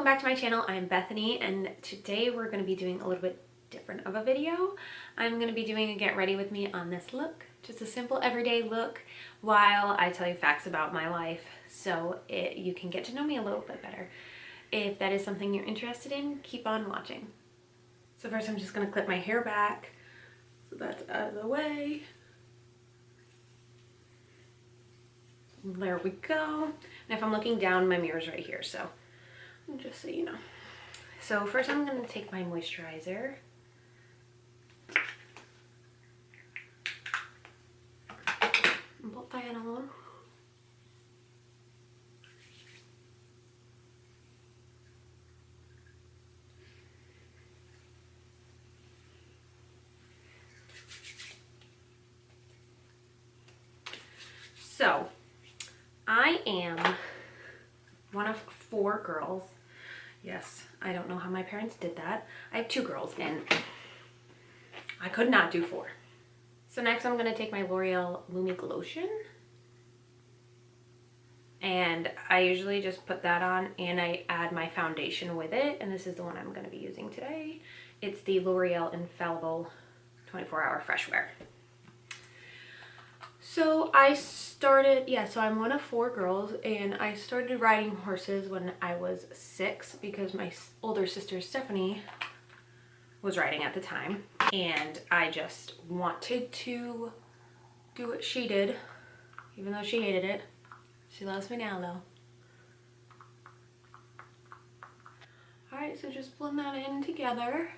back to my channel. I'm Bethany, and today we're going to be doing a little bit different of a video. I'm going to be doing a get ready with me on this look, just a simple everyday look while I tell you facts about my life so you can get to know me a little bit better. If that is something you're interested in, keep on watching. So first I'm just going to clip my hair back so that's out of the way. There we go. And if I'm looking down, my mirror's right here, so just so you know. So first I'm going to take my moisturizer. And put that on. So I am one of 4 girls. Yes, I don't know how my parents did that. I have 2 girls and I could not do 4. So next I'm going to take my L'Oreal Lumi Lotion. And I usually just put that on and I add my foundation with it. And this is the one I'm going to be using today. It's the L'Oreal Infallible 24-Hour Fresh Wear. So so I'm one of 4 girls, and I started riding horses when I was 6 because my older sister Stephanie was riding at the time, and I just wanted to do what she did, even though she hated it. She loves me now though. Alright, so just blend that in together.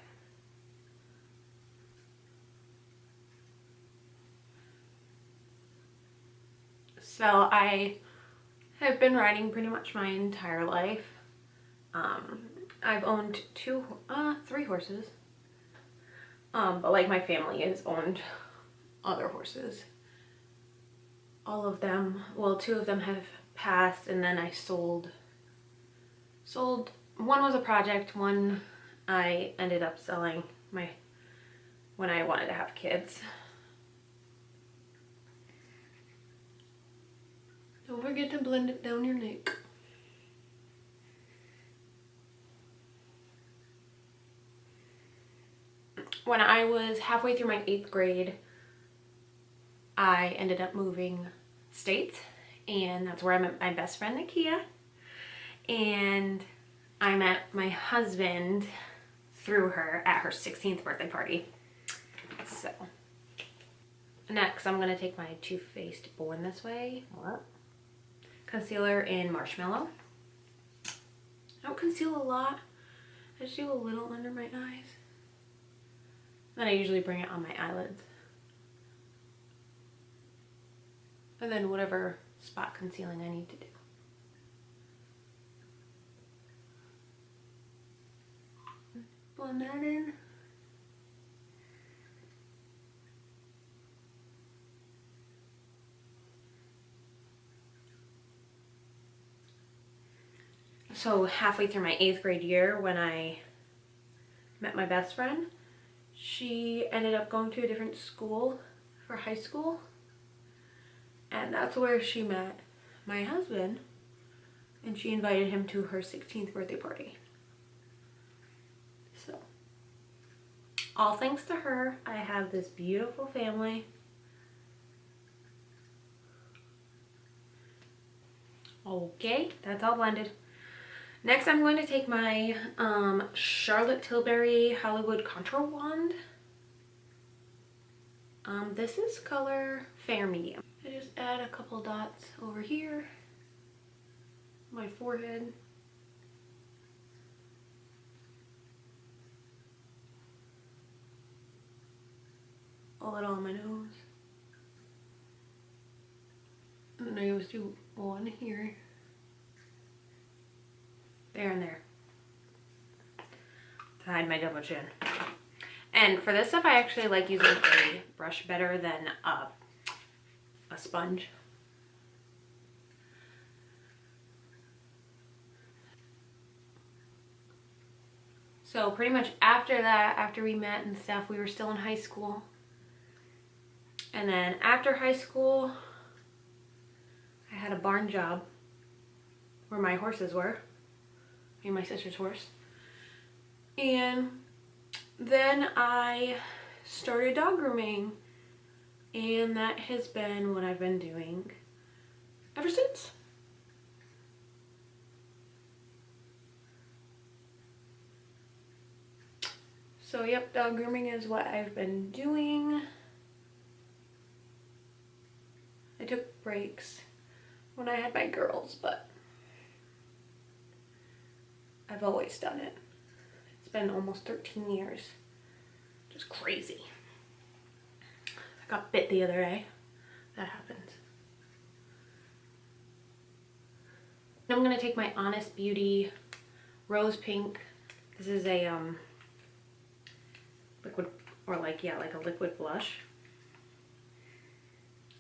So I have been riding pretty much my entire life. I've owned 3 horses. But like my family has owned other horses. All of them, well, 2 of them have passed, and then I sold. One was a project, one I ended up selling when I wanted to have kids. Don't forget to blend it down your neck. When I was halfway through my 8th grade, I ended up moving states, and that's where I met my best friend Nakia. And I met my husband through her at her 16th birthday party. So next I'm going to take my Too Faced Born This Way concealer in Marshmallow. I don't conceal a lot. I just do a little under my eyes. Then I usually bring it on my eyelids. And then whatever spot concealing I need to do. Blend that in. So halfway through my 8th grade year, when I met my best friend, she ended up going to a different school for high school. And that's where she met my husband. And she invited him to her 16th birthday party. So, all thanks to her, I have this beautiful family. Okay, that's all blended. Next, I'm going to take my Charlotte Tilbury Hollywood Contour Wand. This is color Fair Medium. I just add a couple dots over here, my forehead. A little on my nose. And then I always do one here. There and there. To hide my double chin. And for this stuff, I actually like using a brush better than a sponge. So pretty much after that, after we met and stuff, we were still in high school. And then after high school, I had a barn job where my horses were. me and my sister's horse. And then I started dog grooming, and that has been what I've been doing ever since. So yep, dog grooming is what I've been doing. I took breaks when I had my girls, but I've always done it. It's been almost 13 years. Just crazy. I got bit the other day. That happens. I'm gonna take my Honest Beauty Rose Pink. This is a liquid, or like, yeah, like a liquid blush.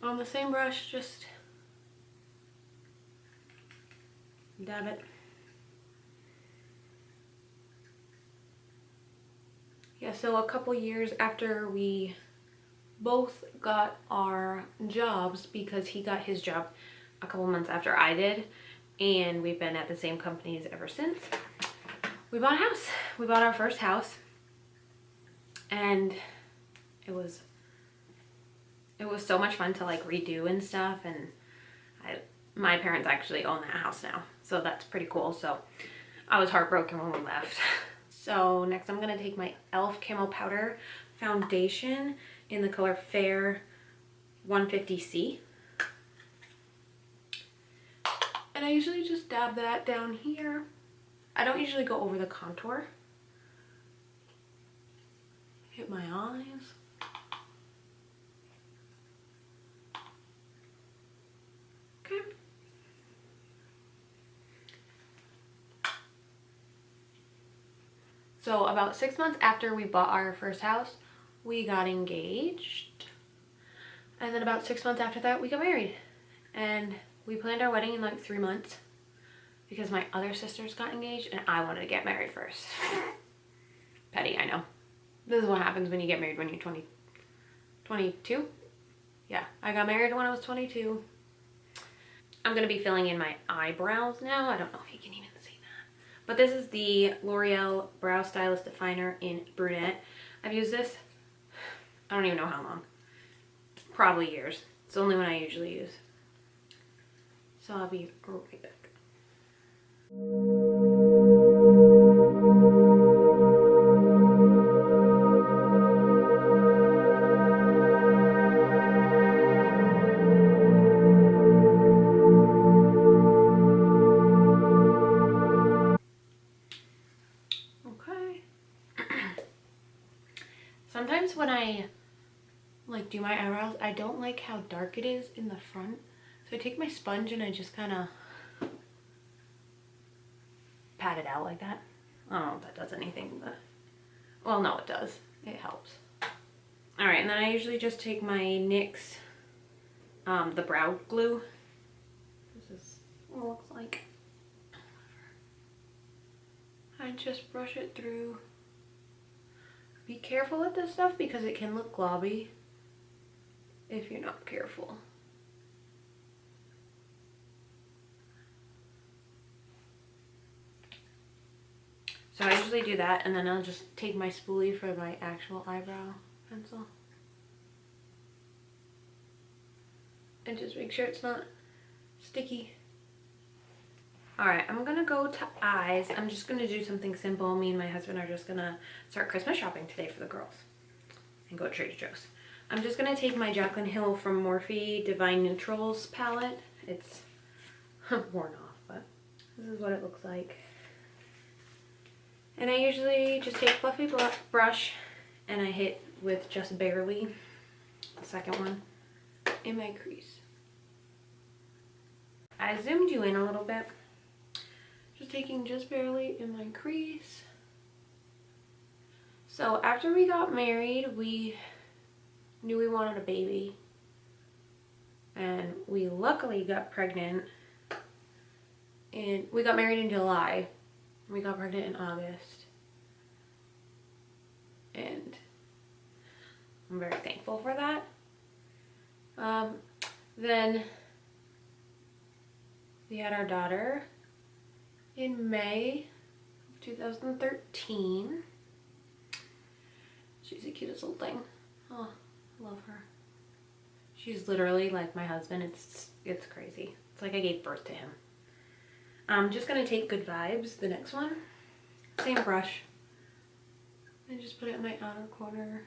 On the same brush, just dab it. Yeah, so a couple years after we both got our jobs, because he got his job a couple months after I did, and we've been at the same companies ever since, we bought a house. We bought our first house, and it was so much fun to like redo and stuff. And my parents actually own that house now, so that's pretty cool. So I was heartbroken when we left. So next I'm gonna take my e.l.f. Camo Powder Foundation in the color Fair 150C. And I usually just dab that down here. I don't usually go over the contour. Hit my eyes. Okay. So about 6 months after we bought our first house, we got engaged. And then about 6 months after that, we got married. And we planned our wedding in like 3 months because my other sisters got engaged and I wanted to get married first. Petty, I know. This is what happens when you get married when you're 22? Yeah, I got married when I was 22. I'm going to be filling in my eyebrows now. I don't know if you can even see that. But this is the L'Oreal Brow Stylist Definer in Brunette. I've used this, I don't even know how long. Probably years. It's the only one I usually use. So I'll be right back. Okay. Sometimes when I like do my eyebrows, I don't like how dark it is in the front. So I take my sponge and I just kind of pat it out like that. I don't know if that does anything, but well, no, it does. It helps. All right, and then I usually just take my NYX, the brow glue. This is what it looks like. I just brush it through. Be careful with this stuff because it can look globby if you're not careful. So I usually do that, and then I'll just take my spoolie for my actual eyebrow pencil. And just make sure it's not sticky. Alright, I'm gonna go to eyes. I'm just gonna do something simple. Me and my husband are just gonna start Christmas shopping today for the girls. And go to Trader Joe's. I'm just gonna take my Jaclyn Hill from Morphe Divine Neutrals palette. It's worn off, but this is what it looks like. And I usually just take a fluffy brush and I hit with just barely, the second one, in my crease. I zoomed you in a little bit. Just taking just barely in my crease. So after we got married, we knew we wanted a baby. And we luckily got pregnant. And we got married in July. We got pregnant in August. And I'm very thankful for that. Then we had our daughter in May. 2013. She's the cutest little thing. Oh, I love her. She's literally like my husband. It's crazy. It's like I gave birth to him. I'm just gonna take Good Vibes, the next one. Same brush. And just put it in my outer corner.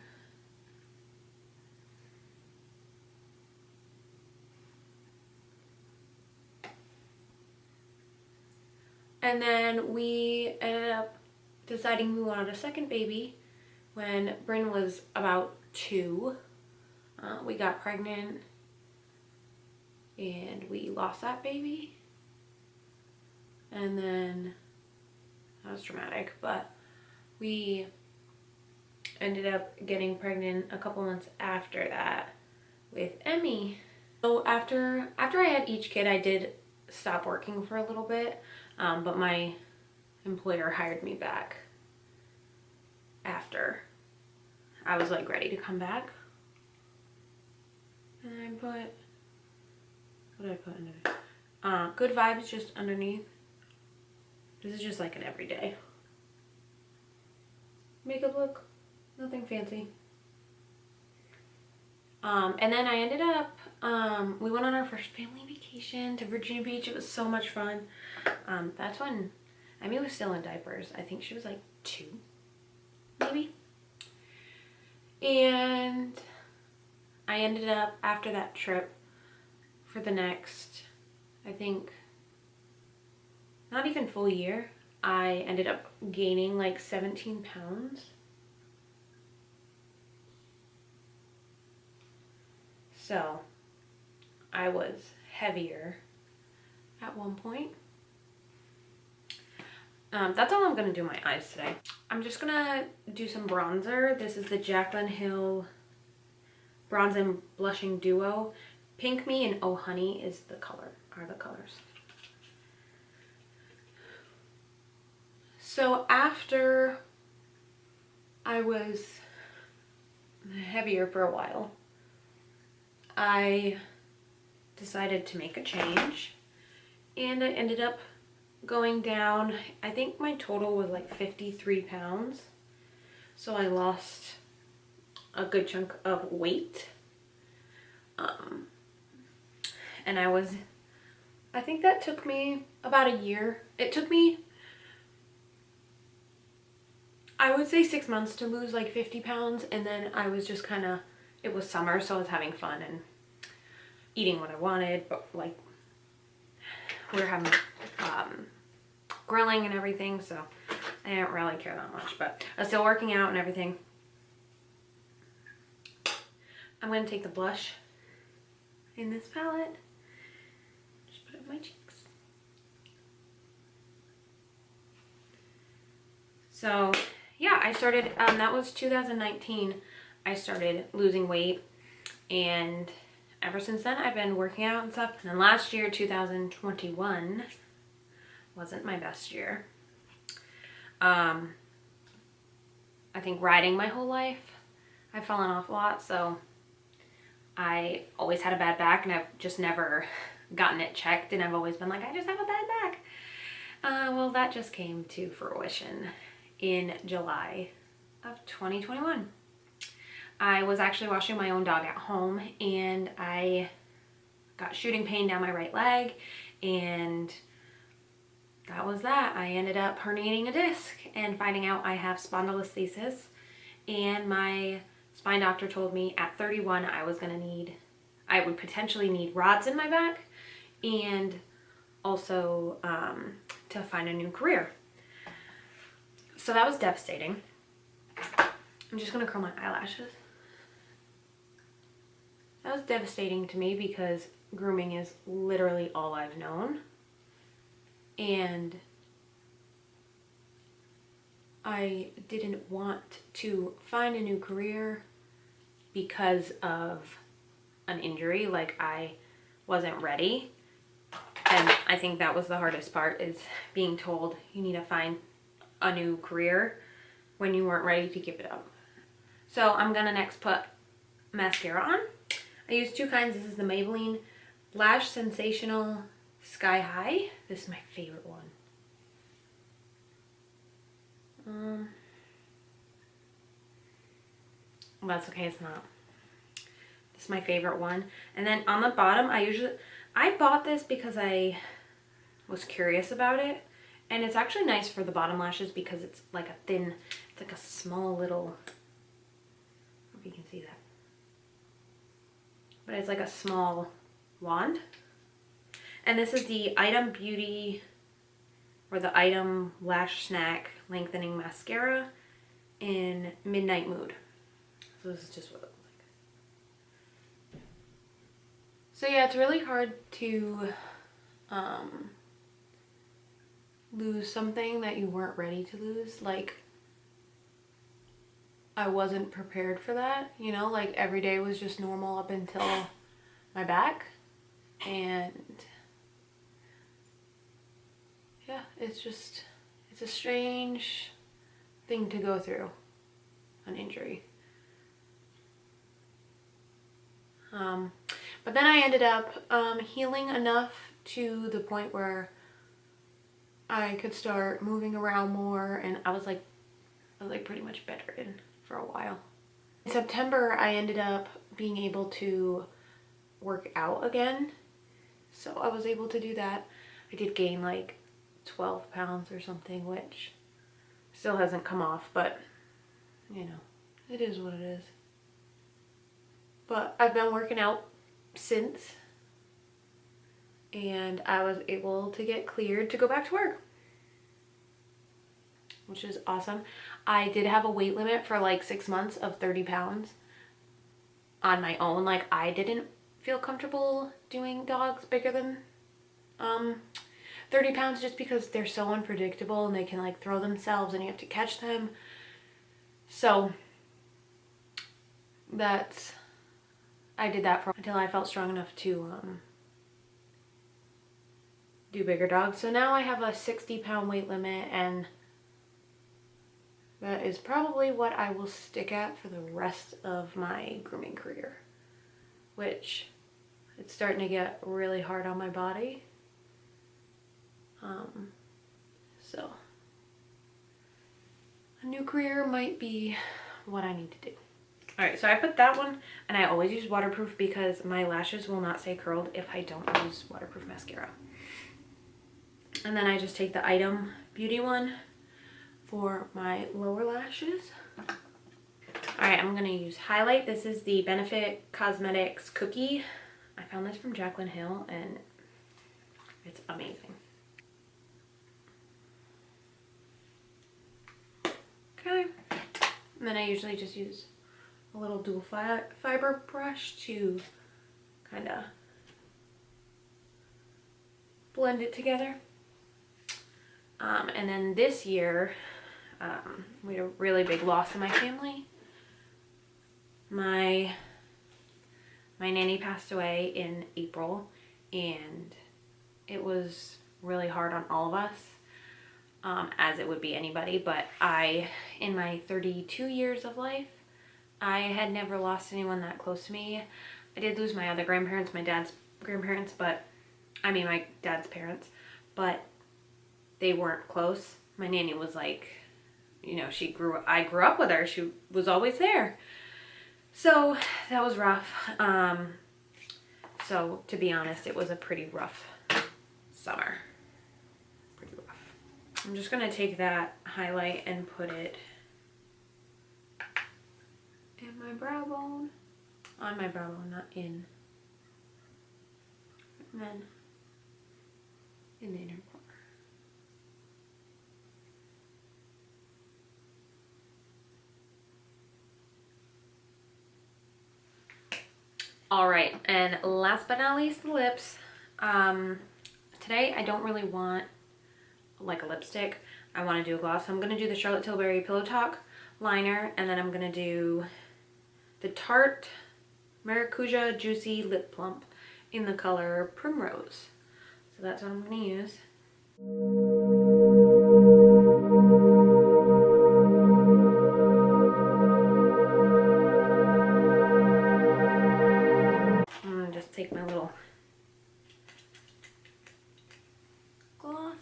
And then we ended up deciding we wanted a second baby when Bryn was about 2. We got pregnant and we lost that baby. And then that was traumatic, but we ended up getting pregnant a couple months after that with Emmy. So after I had each kid, I did stop working for a little bit, but my employer hired me back after I was like ready to come back. And I put, what did I put under there? Good Vibes just underneath. This is just like an everyday makeup look, nothing fancy. And then I ended up, we went on our first family vacation to Virginia Beach. It was so much fun. That's when Emmy was still in diapers. I think she was like 2, maybe. And I ended up, after that trip, for the next, I think, not even full year, I ended up gaining like 17 pounds. So I was heavier at one point. That's all I'm gonna do my eyes today. I'm just gonna do some bronzer. This is the Jaclyn Hill Bronze and Blushing Duo. Pink Me and Oh Honey is the color, are the colors. So after I was heavier for a while, I decided to make a change and I ended up going down. I think my total was like 53 pounds. So I lost a good chunk of weight. And I think that took me about a year. It took me, I would say 6 months to lose like 50 pounds. And then I was just kind of, it was summer, so I was having fun and eating what I wanted, but like we were having grilling and everything, so I didn't really care that much, but I was still working out and everything. I'm going to take the blush in this palette, just put it on my cheeks. So yeah, I started, that was 2019, I started losing weight, and ever since then I've been working out and stuff. And then last year, 2021, wasn't my best year. I think riding my whole life, I've fallen off a lot, so I always had a bad back and I've just never gotten it checked, and I've always been like, I just have a bad back. Well, that just came to fruition in July of 2021. I was actually washing my own dog at home and I got shooting pain down my right leg, and that was that. I ended up herniating a disc and finding out I have spondylolisthesis, and my spine doctor told me at 31 I would potentially need rods in my back, and also to find a new career. So that was devastating. I'm just gonna curl my eyelashes. That was devastating to me because grooming is literally all I've known. And I didn't want to find a new career because of an injury. Like, I wasn't ready. And I think that was the hardest part, is being told you need to find a new career when you weren't ready to give it up. So I'm gonna next put mascara on. I use 2 kinds. This is the Maybelline Lash Sensational Sky High. This is my favorite one. That's okay, it's not. This is my favorite one. And then on the bottom, I bought this because I was curious about it. And it's actually nice for the bottom lashes because it's like a thin, it's like a small little, I don't know if you can see that. But it's like a small wand. And this is the Item Beauty, or the Item Lash Snack Lengthening Mascara in Midnight Mood. So this is just what it looks like. So yeah, it's really hard to lose something that you weren't ready to lose. Like, I wasn't prepared for that, you know, like every day was just normal up until my back. And yeah, it's a strange thing to go through, an injury. But then I ended up healing enough to the point where I could start moving around more, and I was like pretty much bedridden for a while. In September, I ended up being able to work out again, so I was able to do that. I did gain like 12 pounds or something, which still hasn't come off, but you know, it is what it is. But I've been working out since, and I was able to get cleared to go back to work, which is awesome. I did have a weight limit for like 6 months of 30 pounds on my own. Like, I didn't feel comfortable doing dogs bigger than 30 pounds just because they're so unpredictable and they can like throw themselves and you have to catch them. So I did that until I felt strong enough to do bigger dogs. So now I have a 60-pound weight limit, and that is probably what I will stick at for the rest of my grooming career, which it's starting to get really hard on my body. So a new career might be what I need to do. All right, so I put that one, and I always use waterproof because my lashes will not stay curled if I don't use waterproof mascara. And then I just take the Item Beauty one for my lower lashes. All right, I'm gonna use highlight. This is the Benefit Cosmetics Cookie. I found this from Jaclyn Hill, and it's amazing. Okay, and then I usually just use a little dual fiber brush to kind of blend it together. And then this year, we had a really big loss in my family. My nanny passed away in April, and it was really hard on all of us, as it would be anybody. But in my 32 years of life, I had never lost anyone that close to me. I did lose my other grandparents, my dad's grandparents, but I mean my dad's parents, but they weren't close. My nanny was like, you know, I grew up with her. She was always there. So that was rough. So to be honest, it was a pretty rough summer. Pretty rough. I'm just gonna take that highlight and put it in my brow bone. On my brow bone, not in. And then in the inner corner. All right, and last but not least, the lips. Today I don't really want like a lipstick. I want to do a gloss. So I'm going to do the Charlotte Tilbury Pillow Talk liner, and then I'm going to do the Tarte Maracuja Juicy Lip Plump in the color Primrose. So that's what I'm going to use. I'm going to just take my little gloss.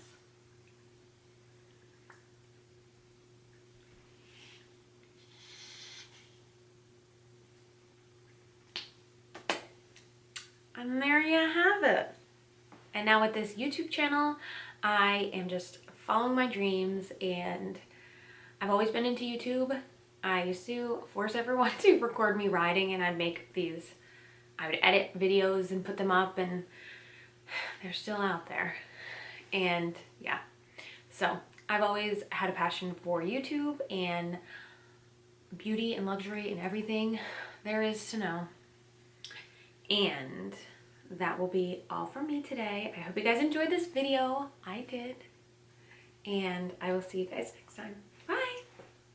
And there you have it. And now with this YouTube channel, I am just following my dreams, and I've always been into YouTube. I used to force everyone to record me riding, and I'd make these, I would edit videos and put them up, and they're still out there. And yeah, so I've always had a passion for YouTube and beauty and luxury and everything there is to know. And that will be all from me today. I hope you guys enjoyed this video. I did. And I will see you guys next time.